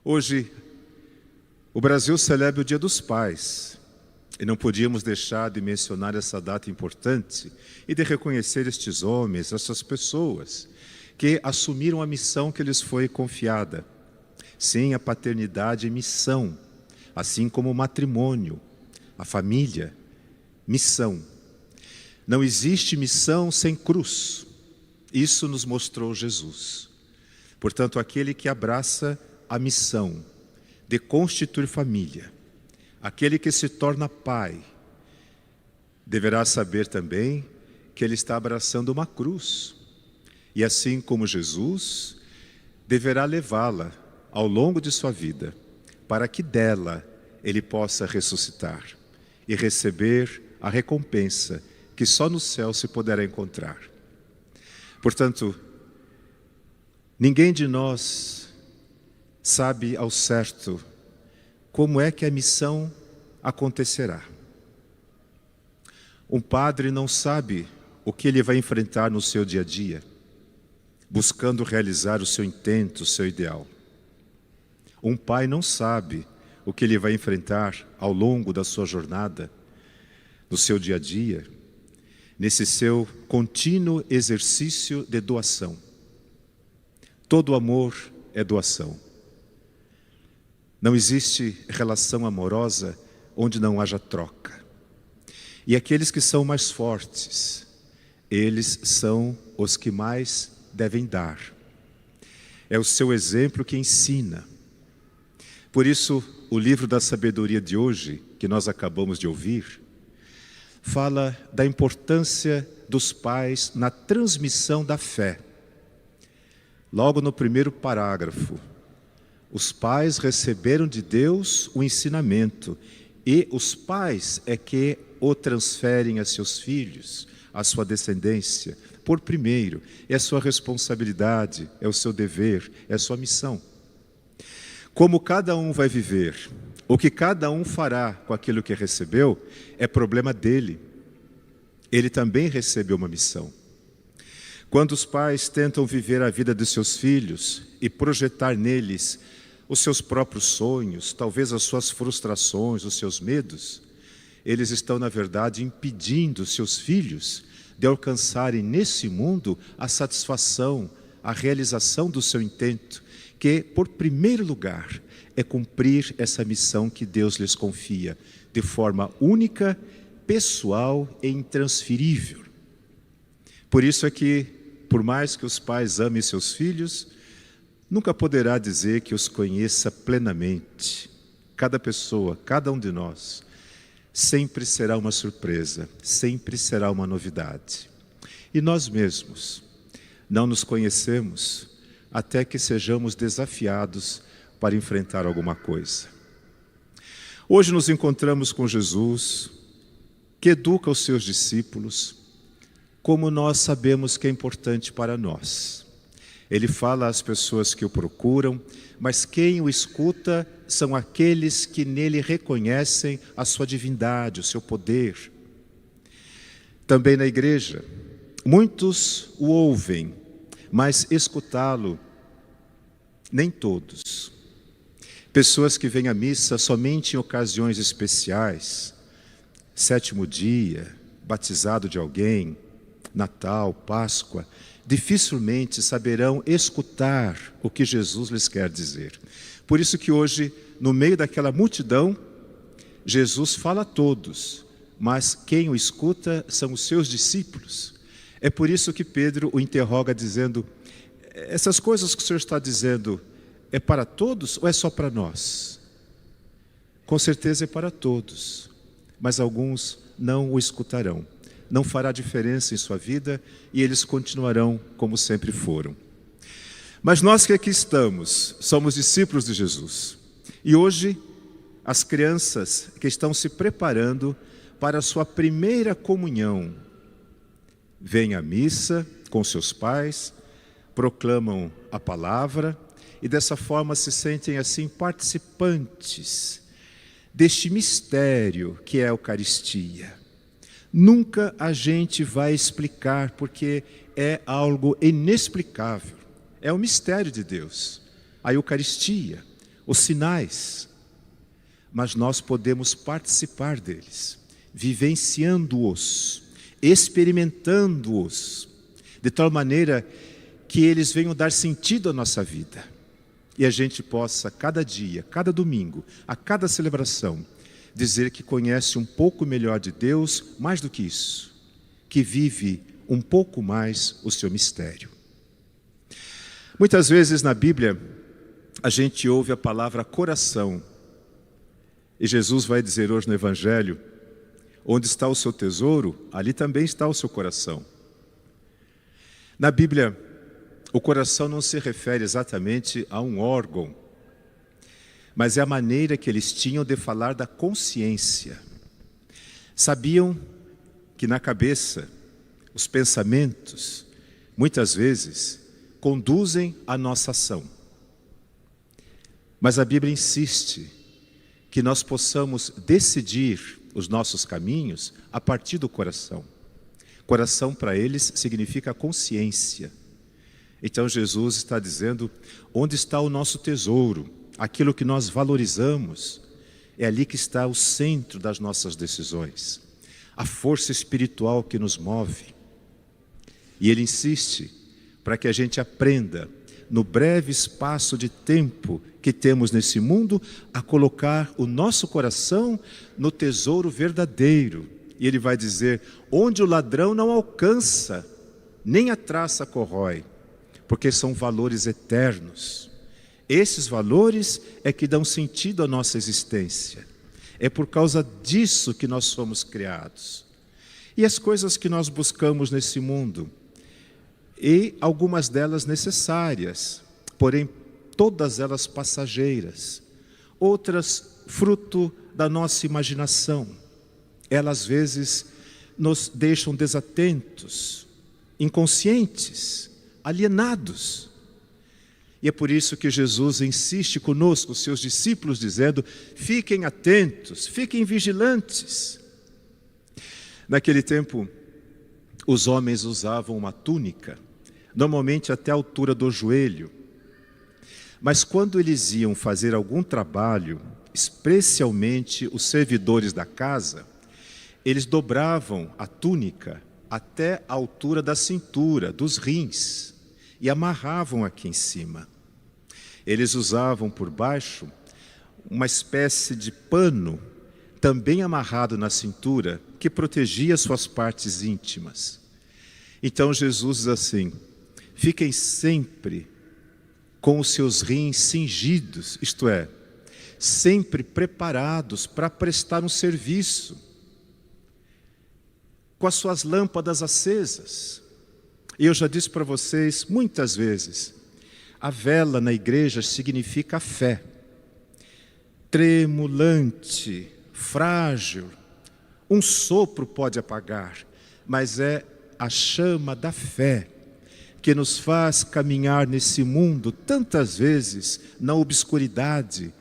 Hoje, o Brasil celebra o Dia dos Pais e não podíamos deixar de mencionar essa data importante e de reconhecer estes homens, essas pessoas que assumiram a missão que lhes foi confiada. Sim, a paternidade é missão, assim como o matrimônio, a família, missão. Não existe missão sem cruz. Isso nos mostrou Jesus. Portanto, aquele que abraça a missão de constituir família, aquele que se torna pai, deverá saber também que ele está abraçando uma cruz. E assim como Jesus, deverá levá-la ao longo de sua vida, para que dela ele possa ressuscitar e receber a recompensa que só no céu se poderá encontrar. Portanto, ninguém de nós sabe ao certo como é que a missão acontecerá. Um padre não sabe o que ele vai enfrentar no seu dia a dia, buscando realizar o seu intento, o seu ideal. Um pai não sabe o que ele vai enfrentar ao longo da sua jornada, no seu dia a dia, nesse seu contínuo exercício de doação. Todo amor é doação. Não existe relação amorosa onde não haja troca. E aqueles que são mais fortes, eles são os que mais devem dar. É o seu exemplo que ensina. Por isso, o livro da sabedoria de hoje, que nós acabamos de ouvir, fala da importância dos pais na transmissão da fé. Logo no primeiro parágrafo, os pais receberam de Deus o ensinamento e os pais é que o transferem a seus filhos, a sua descendência, por primeiro. É a sua responsabilidade, é o seu dever, é a sua missão. Como cada um vai viver, o que cada um fará com aquilo que recebeu, é problema dele. Ele também recebeu uma missão. Quando os pais tentam viver a vida de seus filhos e projetar neles os seus próprios sonhos, talvez as suas frustrações, os seus medos, eles estão, na verdade, impedindo seus filhos de alcançarem nesse mundo a satisfação, a realização do seu intento, que, por primeiro lugar, é cumprir essa missão que Deus lhes confia, de forma única, pessoal e intransferível. Por isso é que, por mais que os pais amem seus filhos, nunca poderá dizer que os conheça plenamente. Cada pessoa, cada um de nós, sempre será uma surpresa, sempre será uma novidade. E nós mesmos não nos conhecemos até que sejamos desafiados para enfrentar alguma coisa. Hoje nos encontramos com Jesus, que educa os seus discípulos, como nós sabemos que é importante para nós. Ele fala às pessoas que o procuram, mas quem o escuta são aqueles que nele reconhecem a sua divindade, o seu poder. Também na igreja, muitos o ouvem, mas escutá-lo, nem todos. Pessoas que vêm à missa somente em ocasiões especiais, sétimo dia, batizado de alguém, Natal, Páscoa, dificilmente saberão escutar o que Jesus lhes quer dizer. Por isso que hoje, no meio daquela multidão, Jesus fala a todos, mas quem o escuta são os seus discípulos. É por isso que Pedro o interroga dizendo: essas coisas que o Senhor está dizendo é para todos ou é só para nós? Com certeza é para todos, mas alguns não o escutarão. Não fará diferença em sua vida e eles continuarão como sempre foram. Mas nós que aqui estamos, somos discípulos de Jesus. E hoje, as crianças que estão se preparando para a sua primeira comunhão, vêm à missa com seus pais, proclamam a palavra e dessa forma se sentem assim participantes deste mistério que é a Eucaristia. Nunca a gente vai explicar, porque é algo inexplicável. É o mistério de Deus, a Eucaristia, os sinais, mas nós podemos participar deles, vivenciando-os, experimentando-os, de tal maneira que eles venham dar sentido à nossa vida. E a gente possa, cada dia, cada domingo, a cada celebração, dizer que conhece um pouco melhor de Deus, mais do que isso, que vive um pouco mais o seu mistério. Muitas vezes na Bíblia, a gente ouve a palavra coração. E Jesus vai dizer hoje no Evangelho, onde está o seu tesouro, ali também está o seu coração. Na Bíblia, o coração não se refere exatamente a um órgão, mas é a maneira que eles tinham de falar da consciência. Sabiam que na cabeça, os pensamentos, muitas vezes, conduzem a nossa ação. Mas a Bíblia insiste que nós possamos decidir os nossos caminhos a partir do coração. Coração para eles significa consciência. Então Jesus está dizendo, onde está o nosso tesouro? Aquilo que nós valorizamos, é ali que está o centro das nossas decisões. A força espiritual que nos move. E ele insiste para que a gente aprenda, no breve espaço de tempo que temos nesse mundo, a colocar o nosso coração no tesouro verdadeiro. E ele vai dizer, onde o ladrão não alcança, nem a traça corrói, porque são valores eternos. Esses valores é que dão sentido à nossa existência. É por causa disso que nós somos criados. E as coisas que nós buscamos nesse mundo, e algumas delas necessárias, porém todas elas passageiras, outras fruto da nossa imaginação. Elas às vezes nos deixam desatentos, inconscientes, alienados. E é por isso que Jesus insiste conosco, os seus discípulos, dizendo, fiquem atentos, fiquem vigilantes. Naquele tempo, os homens usavam uma túnica, normalmente até a altura do joelho. Mas quando eles iam fazer algum trabalho, especialmente os servidores da casa, eles dobravam a túnica até a altura da cintura, dos rins, e amarravam aqui em cima. Eles usavam por baixo uma espécie de pano, também amarrado na cintura, que protegia suas partes íntimas. Então Jesus diz assim, fiquem sempre com os seus rins cingidos, isto é, sempre preparados para prestar um serviço, com as suas lâmpadas acesas. E eu já disse para vocês muitas vezes, a vela na igreja significa a fé. Tremulante, frágil, um sopro pode apagar, mas é a chama da fé que nos faz caminhar nesse mundo tantas vezes na obscuridade,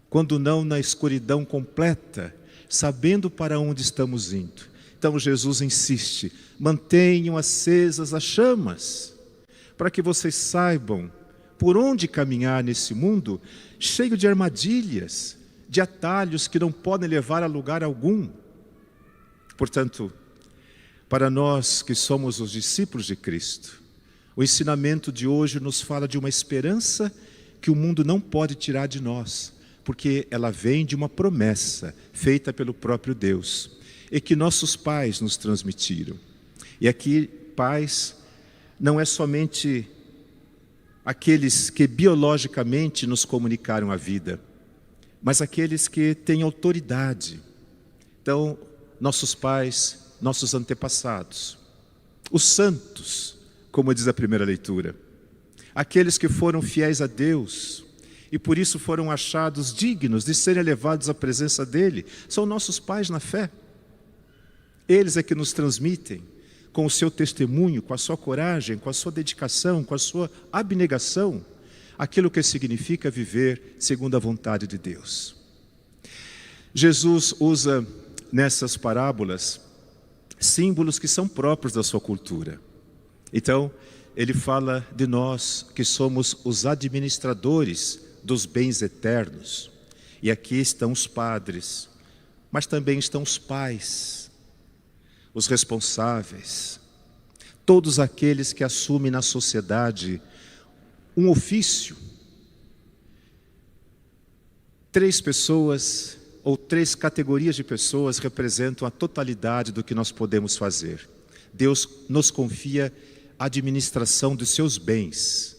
quando não na escuridão completa, sabendo para onde estamos indo. Então Jesus insiste, mantenham acesas as chamas, para que vocês saibam por onde caminhar nesse mundo cheio de armadilhas, de atalhos que não podem levar a lugar algum. Portanto, para nós que somos os discípulos de Cristo, o ensinamento de hoje nos fala de uma esperança que o mundo não pode tirar de nós, porque ela vem de uma promessa feita pelo próprio Deus e que nossos pais nos transmitiram. E aqui, pais, não é somente aqueles que biologicamente nos comunicaram a vida, mas aqueles que têm autoridade. Então, nossos pais, nossos antepassados, os santos, como diz a primeira leitura, aqueles que foram fiéis a Deus e por isso foram achados dignos de serem levados à presença dEle, são nossos pais na fé. Eles é que nos transmitem, com o seu testemunho, com a sua coragem, com a sua dedicação, com a sua abnegação, aquilo que significa viver segundo a vontade de Deus. Jesus usa nessas parábolas símbolos que são próprios da sua cultura. Então, ele fala de nós que somos os administradores dos bens eternos. E aqui estão os padres, mas também estão os pais, os responsáveis, todos aqueles que assumem na sociedade um ofício. 3 pessoas ou 3 categorias de pessoas representam a totalidade do que nós podemos fazer. Deus nos confia a administração dos seus bens.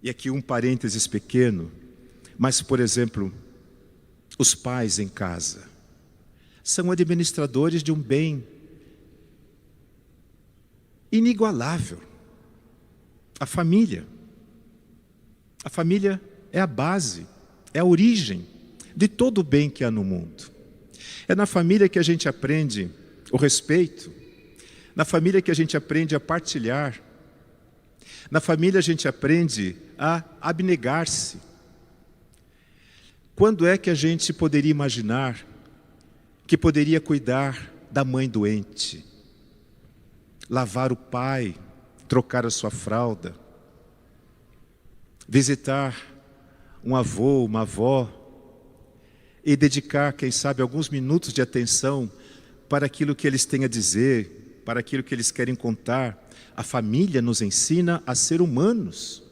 E aqui um parênteses pequeno, mas, por exemplo, os pais em casa são administradores de um bem inigualável. A família. A família é a base, é a origem de todo o bem que há no mundo. É na família que a gente aprende o respeito, na família que a gente aprende a partilhar, na família a gente aprende a abnegar-se. Quando é que a gente poderia imaginar que poderia cuidar da mãe doente, lavar o pai, trocar a sua fralda, visitar um avô, uma avó e dedicar, quem sabe, alguns minutos de atenção para aquilo que eles têm a dizer, para aquilo que eles querem contar? A família nos ensina a ser humanos.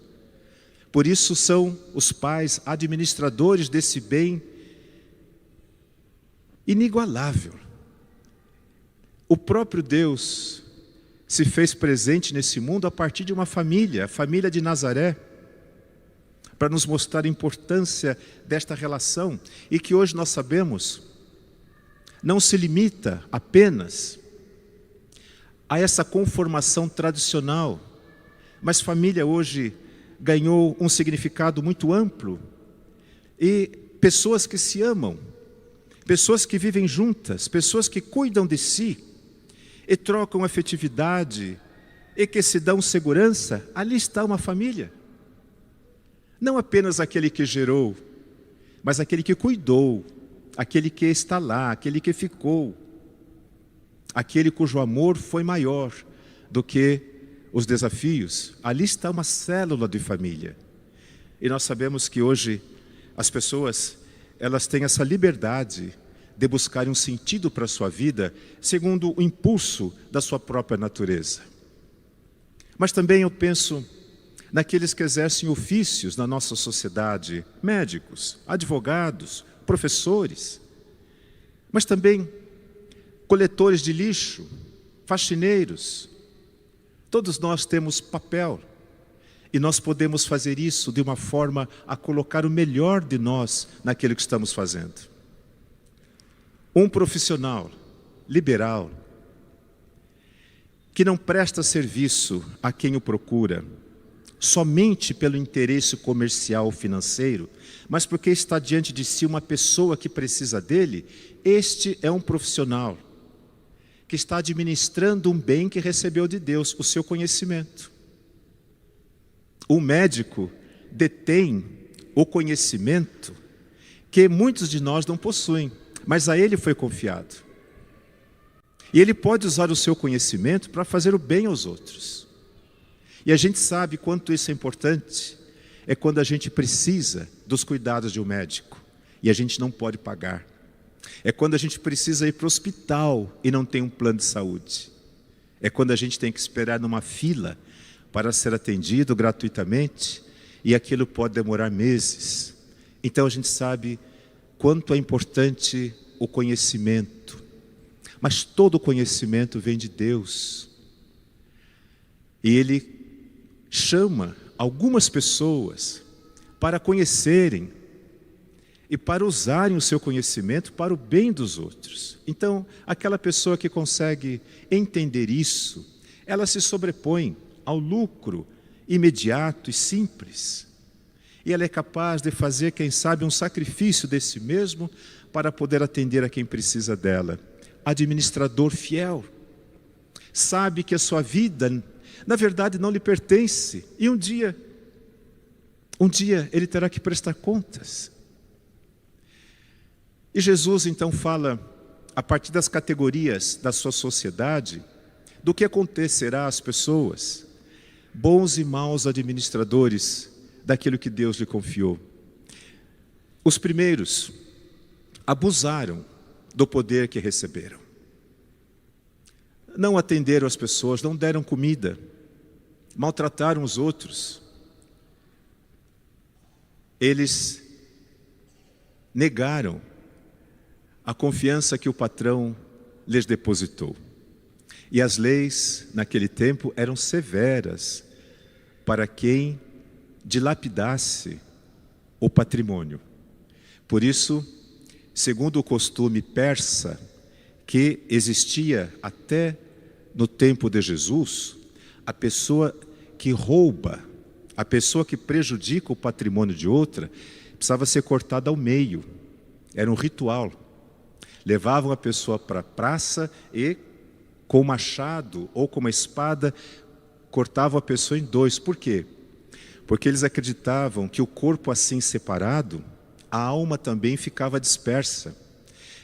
Por isso são os pais administradores desse bem inigualável. O próprio Deus se fez presente nesse mundo a partir de uma família, a família de Nazaré, para nos mostrar a importância desta relação, e que hoje nós sabemos não se limita apenas a essa conformação tradicional, mas família hoje ganhou um significado muito amplo, e pessoas que se amam, pessoas que vivem juntas, pessoas que cuidam de si e trocam afetividade e que se dão segurança. Ali está uma família. Não apenas aquele que gerou, mas aquele que cuidou, aquele que está lá, aquele que ficou, aquele cujo amor foi maior do que os desafios. Ali está uma célula de família. E nós sabemos que hoje as pessoas, elas têm essa liberdade de buscarem um sentido para a sua vida, segundo o impulso da sua própria natureza. Mas também eu penso naqueles que exercem ofícios na nossa sociedade, médicos, advogados, professores, mas também coletores de lixo, faxineiros. Todos nós temos papel, e nós podemos fazer isso de uma forma a colocar o melhor de nós naquilo que estamos fazendo. Um profissional liberal, que não presta serviço a quem o procura, somente pelo interesse comercial ou financeiro, mas porque está diante de si uma pessoa que precisa dele, este é um profissional que está administrando um bem que recebeu de Deus, o seu conhecimento. O médico detém o conhecimento que muitos de nós não possuem, mas a ele foi confiado. E ele pode usar o seu conhecimento para fazer o bem aos outros. E a gente sabe quanto isso é importante, é quando a gente precisa dos cuidados de um médico, e a gente não pode pagar. É quando a gente precisa ir para o hospital e não tem um plano de saúde. É quando a gente tem que esperar numa fila para ser atendido gratuitamente, e aquilo pode demorar meses. Então a gente sabe quanto é importante o conhecimento. Mas todo o conhecimento vem de Deus. E Ele chama algumas pessoas para conhecerem e para usarem o seu conhecimento para o bem dos outros. Então, aquela pessoa que consegue entender isso, ela se sobrepõe ao lucro imediato e simples. E ela é capaz de fazer, quem sabe, um sacrifício de si mesmo para poder atender a quem precisa dela. Administrador fiel. Sabe que a sua vida, na verdade, não lhe pertence. E um dia ele terá que prestar contas. E Jesus então fala, a partir das categorias da sua sociedade, do que acontecerá às pessoas, bons e maus administradores daquilo que Deus lhe confiou. Os primeiros abusaram do poder que receberam. Não atenderam as pessoas, não deram comida, maltrataram os outros. Eles negaram a confiança que o patrão lhes depositou. E as leis naquele tempo eram severas para quem dilapidasse o patrimônio. Por isso, segundo o costume persa, que existia até no tempo de Jesus, a pessoa que rouba, a pessoa que prejudica o patrimônio de outra, precisava ser cortada ao meio. Era um ritual. Levavam a pessoa para a praça e, com o machado ou com uma espada, cortavam a pessoa em dois. Por quê? Porque eles acreditavam que o corpo assim separado, a alma também ficava dispersa.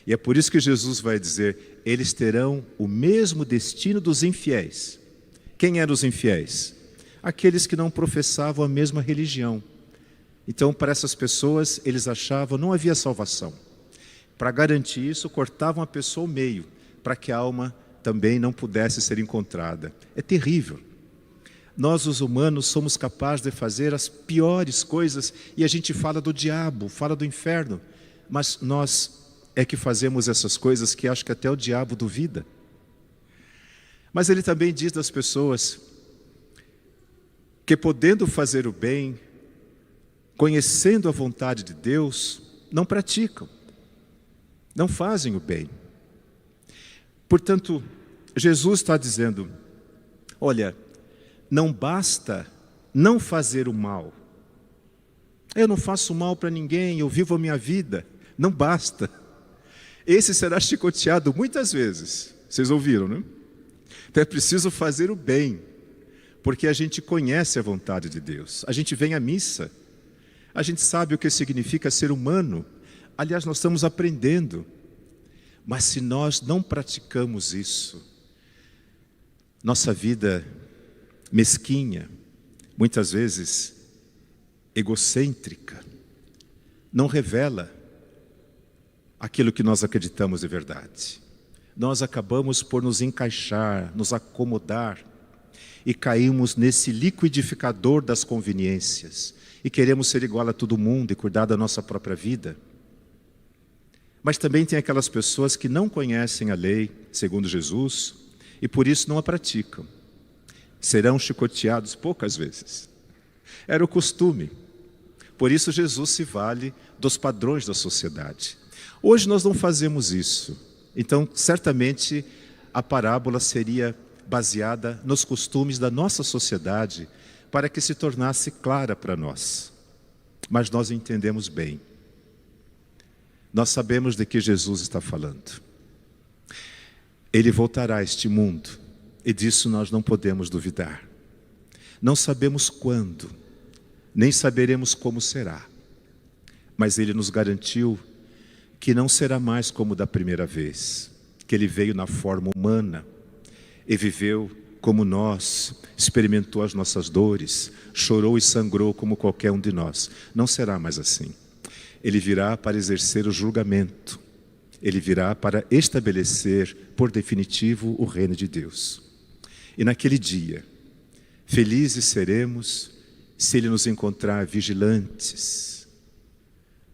E é por isso que Jesus vai dizer, eles terão o mesmo destino dos infiéis. Quem eram os infiéis? Aqueles que não professavam a mesma religião. Então, para essas pessoas, eles achavam que não havia salvação. Para garantir isso, cortavam a pessoa ao meio, para que a alma também não pudesse ser encontrada. É terrível. Nós, os humanos, somos capazes de fazer as piores coisas, e a gente fala do diabo, fala do inferno, mas nós é que fazemos essas coisas que acho que até o diabo duvida. Mas ele também diz das pessoas que, podendo fazer o bem, conhecendo a vontade de Deus, não praticam, não fazem o bem. Portanto, Jesus está dizendo, olha, não basta não fazer o mal. Eu não faço mal para ninguém, eu vivo a minha vida. Não basta. Esse será chicoteado muitas vezes. Vocês ouviram, né? Então é preciso fazer o bem, porque a gente conhece a vontade de Deus. A gente vem à missa, a gente sabe o que significa ser humano. Aliás, nós estamos aprendendo. Mas se nós não praticamos isso, nossa vida mesquinha, muitas vezes egocêntrica, não revela aquilo que nós acreditamos de verdade. Nós acabamos por nos encaixar, nos acomodar e caímos nesse liquidificador das conveniências e queremos ser igual a todo mundo e cuidar da nossa própria vida. Mas também tem aquelas pessoas que não conhecem a lei, segundo Jesus, e por isso não a praticam. Serão chicoteados poucas vezes. Era o costume. Por isso Jesus se vale dos padrões da sociedade. Hoje nós não fazemos isso. Então, certamente, a parábola seria baseada nos costumes da nossa sociedade para que se tornasse clara para nós. Mas nós entendemos bem. Nós sabemos de que Jesus está falando. Ele voltará a este mundo e disso nós não podemos duvidar. Não sabemos quando, nem saberemos como será. Mas Ele nos garantiu que não será mais como da primeira vez, que Ele veio na forma humana e viveu como nós, experimentou as nossas dores, chorou e sangrou como qualquer um de nós. Não será mais assim. Ele virá para exercer o julgamento. Ele virá para estabelecer, por definitivo, o reino de Deus. E naquele dia, felizes seremos se Ele nos encontrar vigilantes,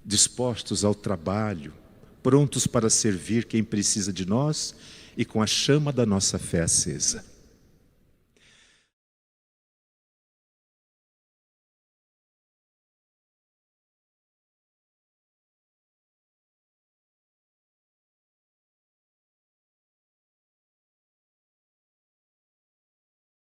dispostos ao trabalho, prontos para servir quem precisa de nós e com a chama da nossa fé acesa.